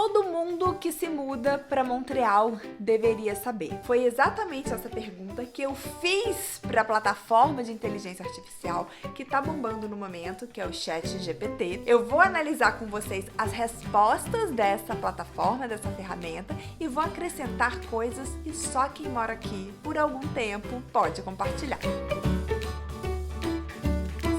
todo mundo que se muda para Montreal deveria saber? Foi exatamente essa pergunta que eu fiz para a plataforma de inteligência artificial que tá bombando no momento, que é o ChatGPT. Eu vou analisar com vocês as respostas dessa plataforma, dessa ferramenta, e vou acrescentar coisas que só quem mora aqui por algum tempo pode compartilhar.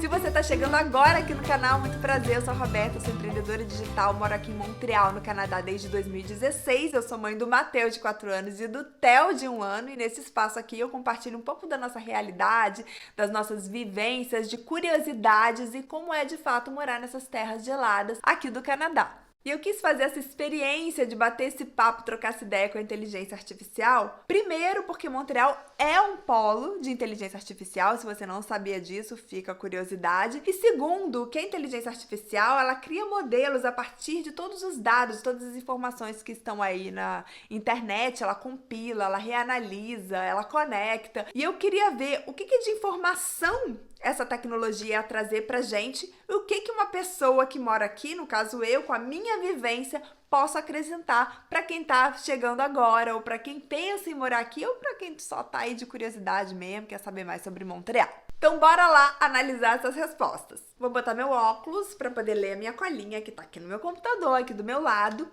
Se você tá chegando agora aqui no canal, muito prazer, eu sou a Roberta, sou empreendedora digital, moro aqui em Montreal, no Canadá, desde 2016. Eu sou mãe do Matheus, de 4 anos, e do Theo, de 1 ano, e nesse espaço aqui eu compartilho um pouco da nossa realidade, das nossas vivências, de curiosidades e como é de fato morar nessas terras geladas aqui do Canadá. E eu quis fazer essa experiência de bater esse papo, trocar essa ideia com a inteligência artificial. Primeiro, porque Montreal é um polo de inteligência artificial. Se você não sabia disso, fica a curiosidade. E segundo, que a inteligência artificial, ela cria modelos a partir de todos os dados, todas as informações que estão aí na internet. Ela compila, ela reanalisa, ela conecta. E eu queria ver o que de informação essa tecnologia ia trazer pra gente, o que uma pessoa que mora aqui, no caso eu, com a minha vivência, posso acrescentar para quem tá chegando agora, ou para quem pensa em morar aqui, ou para quem só tá aí de curiosidade mesmo, quer saber mais sobre Montreal. Então bora lá analisar essas respostas. Vou botar meu óculos para poder ler a minha colinha que tá aqui no meu computador, aqui do meu lado.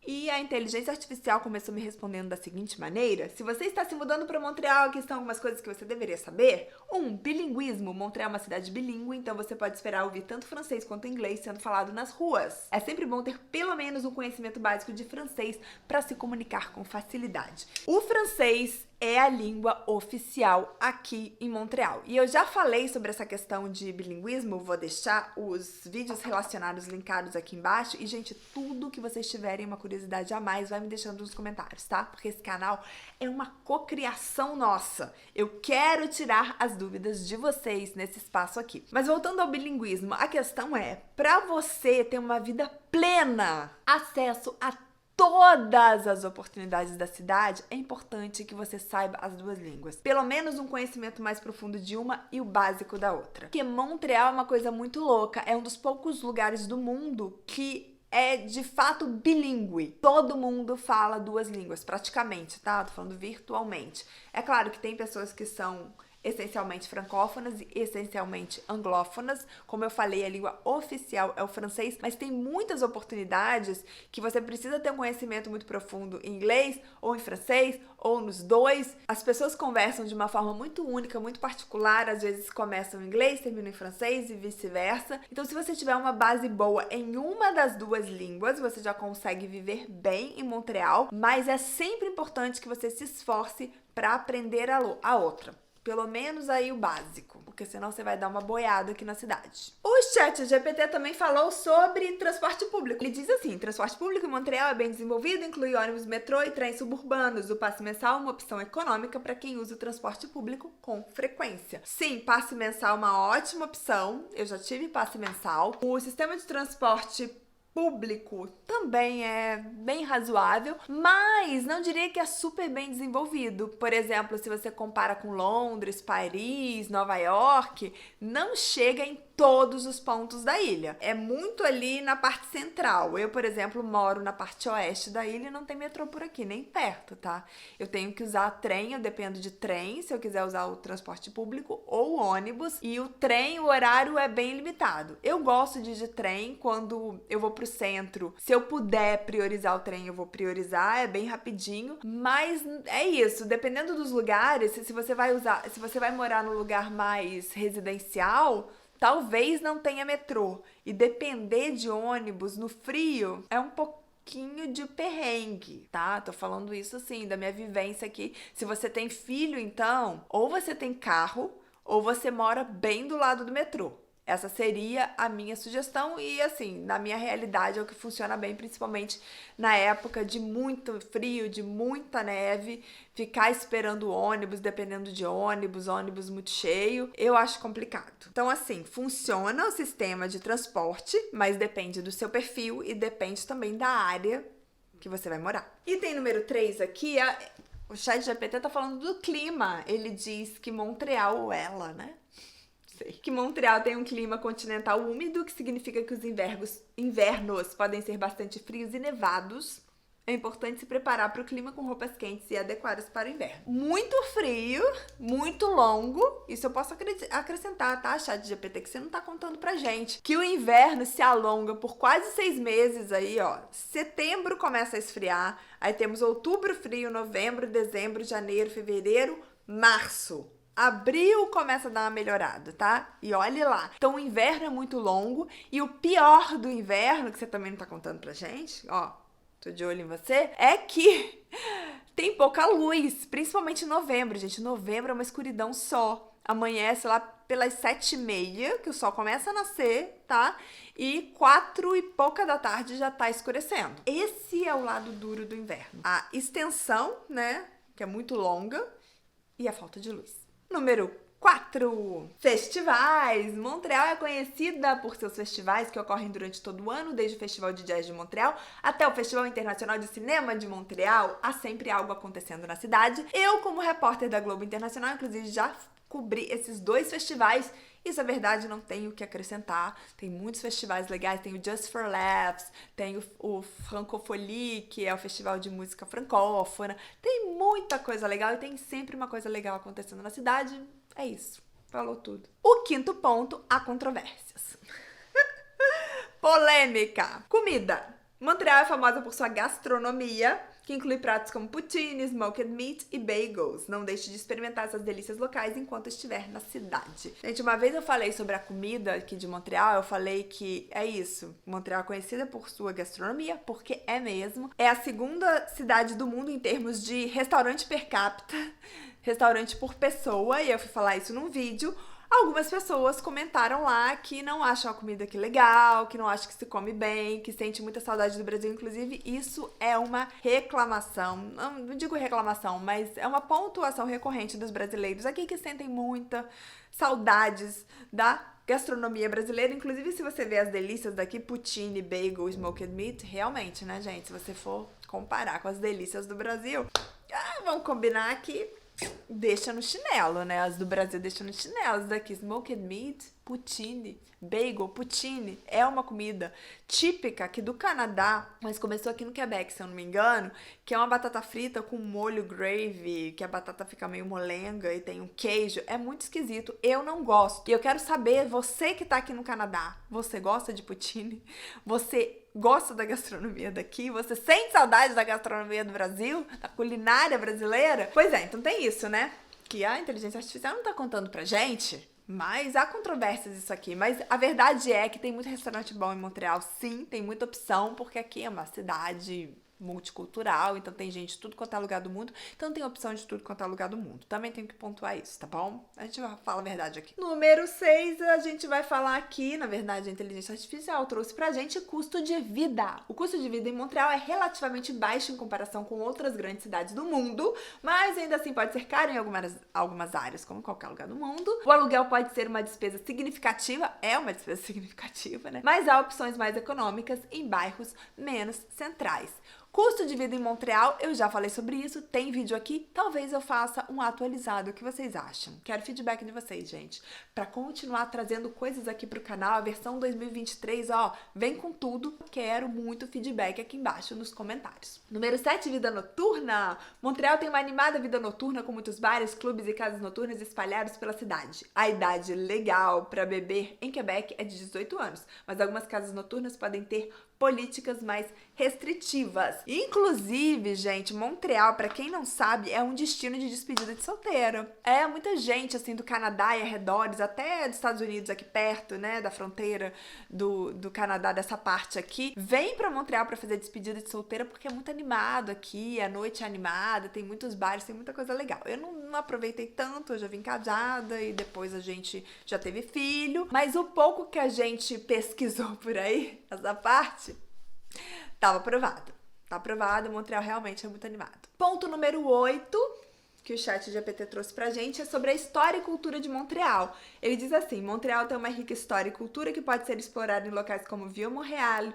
E a inteligência artificial começou me respondendo da seguinte maneira: se você está se mudando para Montreal, aqui estão algumas coisas que você deveria saber. 1. Bilinguismo. Montreal é uma cidade bilíngue, então você pode esperar ouvir tanto francês quanto inglês sendo falado nas ruas. É sempre bom ter pelo menos um conhecimento básico de francês para se comunicar com facilidade. O francês é a língua oficial aqui em Montreal. E eu já falei sobre essa questão de bilinguismo, vou deixar os vídeos relacionados linkados aqui embaixo. E, gente, tudo que vocês tiverem uma curiosidade a mais, vai me deixando nos comentários, tá? Porque esse canal é uma cocriação nossa. Eu quero tirar as dúvidas de vocês nesse espaço aqui. Mas voltando ao bilinguismo, a questão é, para você ter uma vida plena, acesso a todas as oportunidades da cidade, é importante que você saiba as duas línguas. Pelo menos um conhecimento mais profundo de uma e o básico da outra. Porque Montreal é uma coisa muito louca. É um dos poucos lugares do mundo que é de fato bilíngue. Todo mundo fala duas línguas, praticamente, tá? Tô falando virtualmente. É claro que tem pessoas que são essencialmente francófonas e essencialmente anglófonas. Como eu falei, a língua oficial é o francês, mas tem muitas oportunidades que você precisa ter um conhecimento muito profundo em inglês, ou em francês, ou nos dois. As pessoas conversam de uma forma muito única, muito particular, às vezes começam em inglês, terminam em francês e vice-versa. Então, se você tiver uma base boa em uma das duas línguas, você já consegue viver bem em Montreal, mas é sempre importante que você se esforce para aprender a outra. Pelo menos aí o básico, porque senão você vai dar uma boiada aqui na cidade. O ChatGPT também falou sobre transporte público. Ele diz assim: transporte público em Montreal é bem desenvolvido, inclui ônibus, metrô e trens suburbanos. O passe mensal é uma opção econômica para quem usa o transporte público com frequência. Sim, passe mensal é uma ótima opção. Eu já tive passe mensal. O sistema de transporte público também é bem razoável, mas não diria que é super bem desenvolvido. Por exemplo, se você compara com Londres, Paris, Nova York, não chega em todos os pontos da ilha. É muito ali na parte central. Eu, por exemplo, moro na parte oeste da ilha e não tem metrô por aqui, nem perto, tá? Eu tenho que usar trem, eu dependo de trem, se eu quiser usar o transporte público, ou ônibus, e o trem, o horário é bem limitado. Eu gosto de ir de trem quando eu vou pro centro. Se eu puder priorizar o trem, eu vou priorizar, é bem rapidinho, mas é isso, dependendo dos lugares, se você vai morar num lugar mais residencial, talvez não tenha metrô. E depender de ônibus no frio é um pouquinho de perrengue, tá? Tô falando isso assim, da minha vivência aqui. Se você tem filho, então, ou você tem carro, ou você mora bem do lado do metrô. Essa seria a minha sugestão e, assim, na minha realidade é o que funciona bem, principalmente na época de muito frio, de muita neve, ficar esperando o ônibus, dependendo de ônibus muito cheio, eu acho complicado. Então, assim, funciona o sistema de transporte, mas depende do seu perfil e depende também da área que você vai morar. Item número 3 aqui, o ChatGPT tá falando do clima. Ele diz que Montreal, ou ela, né? Que Montreal tem um clima continental úmido, que significa que os invernos podem ser bastante frios e nevados. é importante se preparar para o clima com roupas quentes e adequadas para o inverno. Muito frio, muito longo, isso eu posso acrescentar, tá, ChatGPT, que você não tá contando pra gente. Que o inverno se alonga por quase 6 meses aí, ó. Setembro começa a esfriar, aí temos outubro frio, novembro, dezembro, janeiro, fevereiro, março. Abril começa a dar uma melhorada, tá? E olhe lá. Então o inverno é muito longo e o pior do inverno, que você também não tá contando pra gente, ó, tô de olho em você, é que tem pouca luz, principalmente em novembro, gente. Novembro é uma escuridão só. Amanhece lá pelas 7h30, que o sol começa a nascer, tá? E 4 e pouca da tarde já tá escurecendo. Esse é o lado duro do inverno. A extensão, né, que é muito longa, e a falta de luz. Número 4. Festivais. Montreal é conhecida por seus festivais que ocorrem durante todo o ano, desde o Festival de Jazz de Montreal até o Festival Internacional de Cinema de Montreal. Há sempre algo acontecendo na cidade. Eu, como repórter da Globo Internacional, inclusive já cobri esses 2 festivais. Isso é verdade, não tenho o que acrescentar. Tem muitos festivais legais, tem o Just for Laughs, tem o Francophonie, que é o festival de música francófona. Tem muita coisa legal e tem sempre uma coisa legal acontecendo na cidade. É isso, falou tudo. O 5º ponto, há controvérsias. Polêmica. Comida. Montreal é famosa por sua gastronomia, que inclui pratos como poutine, smoked meat e bagels. Não deixe de experimentar essas delícias locais enquanto estiver na cidade. Gente, uma vez eu falei sobre a comida aqui de Montreal, eu falei que é isso. Montreal é conhecida por sua gastronomia, porque é mesmo. É a 2ª cidade do mundo em termos de restaurante per capita, restaurante por pessoa, e eu fui falar isso num vídeo. Algumas pessoas comentaram lá que não acham a comida aqui legal, que não acham que se come bem, que sente muita saudade do Brasil. Inclusive, isso é uma reclamação. Não digo reclamação, mas é uma pontuação recorrente dos brasileiros aqui que sentem muita saudades da gastronomia brasileira. Inclusive, se você vê as delícias daqui, poutine, bagel, smoked meat, realmente, né, gente? Se você for comparar com as delícias do Brasil, vamos combinar que deixa no chinelo, né? As do Brasil deixam no chinelo. As daqui, smoked meat, poutine, bagel, poutine, é uma comida típica aqui do Canadá, mas começou aqui no Quebec, se eu não me engano, que é uma batata frita com molho gravy, que a batata fica meio molenga e tem um queijo. É muito esquisito, eu não gosto. E eu quero saber, você que tá aqui no Canadá, você gosta de poutine? Você gosta da gastronomia daqui? Você sente saudade da gastronomia do Brasil? Da culinária brasileira? Pois é, então tem isso, né? Que a inteligência artificial não tá contando pra gente, mas há controvérsias isso aqui. Mas a verdade é que tem muito restaurante bom em Montreal, sim, tem muita opção, porque aqui é uma cidade multicultural, então tem gente de tudo quanto é lugar do mundo, então tem opção de tudo quanto é lugar do mundo. Também tenho que pontuar isso, tá bom? A gente vai falar a verdade aqui. Número 6, a gente vai falar aqui, na verdade, a inteligência artificial trouxe pra gente custo de vida. O custo de vida em Montreal é relativamente baixo em comparação com outras grandes cidades do mundo, mas ainda assim pode ser caro em algumas áreas, como em qualquer lugar do mundo. O aluguel pode ser uma despesa significativa, é uma despesa significativa, né? Mas há opções mais econômicas em bairros menos centrais. Custo de vida em Montreal, eu já falei sobre isso, tem vídeo aqui, talvez eu faça um atualizado, o que vocês acham? Quero feedback de vocês, gente, pra continuar trazendo coisas aqui pro canal, a versão 2023, ó, vem com tudo, quero muito feedback aqui embaixo nos comentários. Número 7, vida noturna. Montreal tem uma animada vida noturna com muitos bares, clubes e casas noturnas espalhados pela cidade. A idade legal pra beber em Quebec é de 18 anos, mas algumas casas noturnas podem ter políticas mais restritivas. Inclusive, gente, Montreal, pra quem não sabe, é um destino de despedida de solteiro. É, muita gente, assim, do Canadá e arredores, até dos Estados Unidos aqui perto, né, da fronteira do Canadá, dessa parte aqui, vem pra Montreal pra fazer despedida de solteira porque é muito animado aqui, a noite é animada, tem muitos bares, tem muita coisa legal. Eu não aproveitei tanto, eu já vim casada e depois a gente já teve filho, mas o pouco que a gente pesquisou por aí, essa parte, tava aprovado. Tá aprovado, Montreal realmente é muito animado. Ponto número 8. que o ChatGPT trouxe pra gente é sobre a história e cultura de Montreal. Ele diz assim: Montreal tem uma rica história e cultura que pode ser explorada em locais como Ville-Montréal,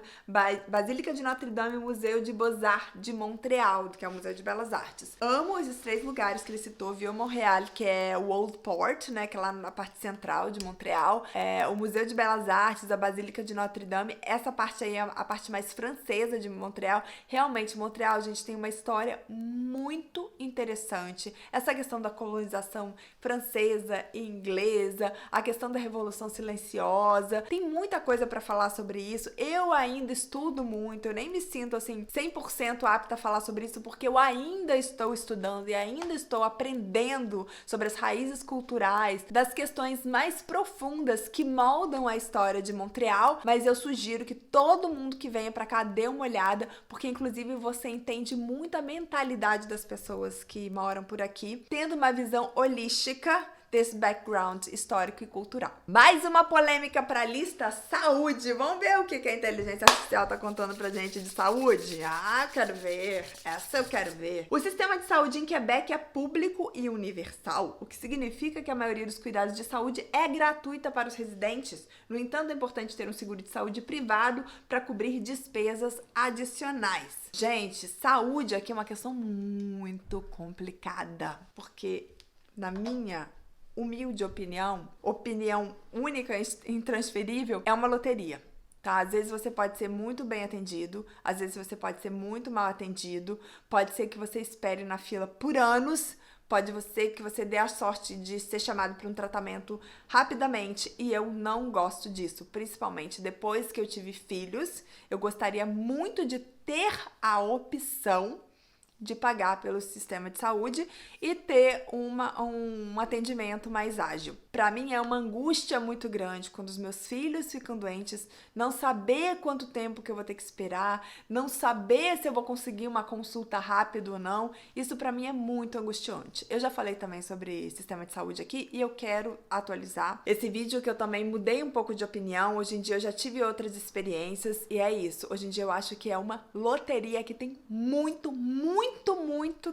Basílica de Notre-Dame e o Museu de Beaux-Arts de Montreal, que é o Museu de Belas Artes. Amo esses 3 lugares que ele citou: Ville-Montréal, que é o Old Port, né, que é lá na parte central de Montreal, o Museu de Belas Artes, a Basílica de Notre-Dame. Essa parte aí é a parte mais francesa de Montreal. Realmente, Montreal, a gente tem uma história muito interessante. Essa questão da colonização francesa e inglesa, a questão da Revolução Silenciosa, tem muita coisa para falar sobre isso. Eu ainda estudo muito, eu nem me sinto assim 100% apta a falar sobre isso, porque eu ainda estou estudando e ainda estou aprendendo sobre as raízes culturais, das questões mais profundas que moldam a história de Montreal, mas eu sugiro que todo mundo que venha para cá dê uma olhada, porque inclusive você entende muito a mentalidade das pessoas que moram por aqui, tendo uma visão holística desse background histórico e cultural. Mais uma polêmica para a lista: saúde. Vamos ver o que a inteligência artificial tá contando pra gente de saúde? Ah, quero ver. Essa eu quero ver. O sistema de saúde em Quebec é público e universal, o que significa que a maioria dos cuidados de saúde é gratuita para os residentes. No entanto, é importante ter um seguro de saúde privado para cobrir despesas adicionais. Gente, saúde aqui é uma questão muito complicada, porque na minha humilde opinião única e intransferível, é uma loteria, tá? Às vezes você pode ser muito bem atendido, às vezes você pode ser muito mal atendido, pode ser que você espere na fila por anos, pode ser que você dê a sorte de ser chamado para um tratamento rapidamente, e eu não gosto disso, principalmente depois que eu tive filhos. Eu gostaria muito de ter a opção de pagar pelo sistema de saúde e ter um atendimento mais ágil. Para mim é uma angústia muito grande quando os meus filhos ficam doentes, não saber quanto tempo que eu vou ter que esperar, não saber se eu vou conseguir uma consulta rápida ou não. Isso para mim é muito angustiante. Eu já falei também sobre sistema de saúde aqui e eu quero atualizar esse vídeo, que eu também mudei um pouco de opinião. Hoje em dia eu já tive outras experiências e é isso. Hoje em dia eu acho que é uma loteria que tem muito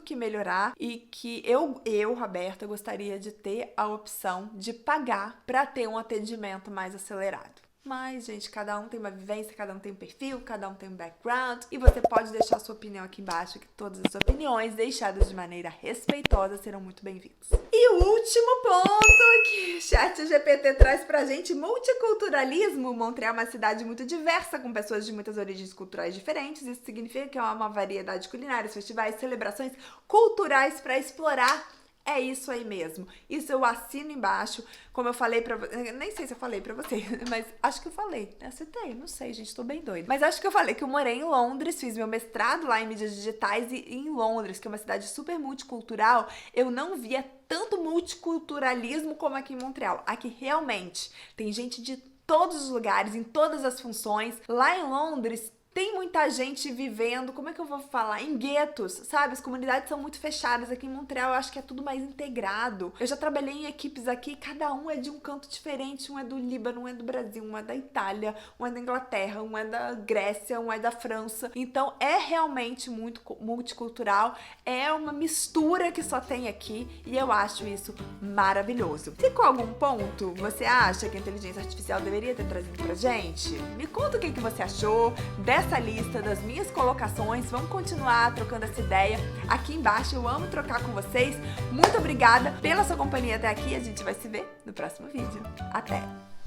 que melhorar, e que eu, Roberta, gostaria de ter a opção de pagar para ter um atendimento mais acelerado. Mas, gente, cada um tem uma vivência, cada um tem um perfil, cada um tem um background, e você pode deixar sua opinião aqui embaixo, que todas as opiniões deixadas de maneira respeitosa serão muito bem-vindas. E o último ponto que o ChatGPT traz pra gente: multiculturalismo. Montreal é uma cidade muito diversa, com pessoas de muitas origens culturais diferentes. Isso significa que há uma variedade culinária, festivais, celebrações culturais para explorar. É isso aí mesmo. Isso eu assino embaixo. Como eu falei pra você, nem sei se eu falei pra você, mas acho que eu falei. Eu citei, não sei, gente, tô bem doida. Mas acho que eu falei que eu morei em Londres, fiz meu mestrado lá em mídias digitais, e em Londres, que é uma cidade super multicultural, eu não via tanto multiculturalismo como aqui em Montreal. Aqui realmente tem gente de todos os lugares, em todas as funções. Lá em Londres tem muita gente vivendo, como é que eu vou falar? Em guetos, sabe? As comunidades são muito fechadas. Aqui em Montreal eu acho que é tudo mais integrado. Eu já trabalhei em equipes aqui, cada um é de um canto diferente. Um é do Líbano, um é do Brasil, um é da Itália, um é da Inglaterra, um é da Grécia, um é da França. Então é realmente muito multicultural. É uma mistura que só tem aqui, e eu acho isso maravilhoso. Ficou algum ponto você acha que a inteligência artificial deveria ter trazido pra gente? Me conta o que você achou dessa lista, das minhas colocações. Vamos continuar trocando essa ideia aqui embaixo. Eu amo trocar com vocês. Muito obrigada pela sua companhia até aqui. A gente vai se ver no próximo vídeo. Até!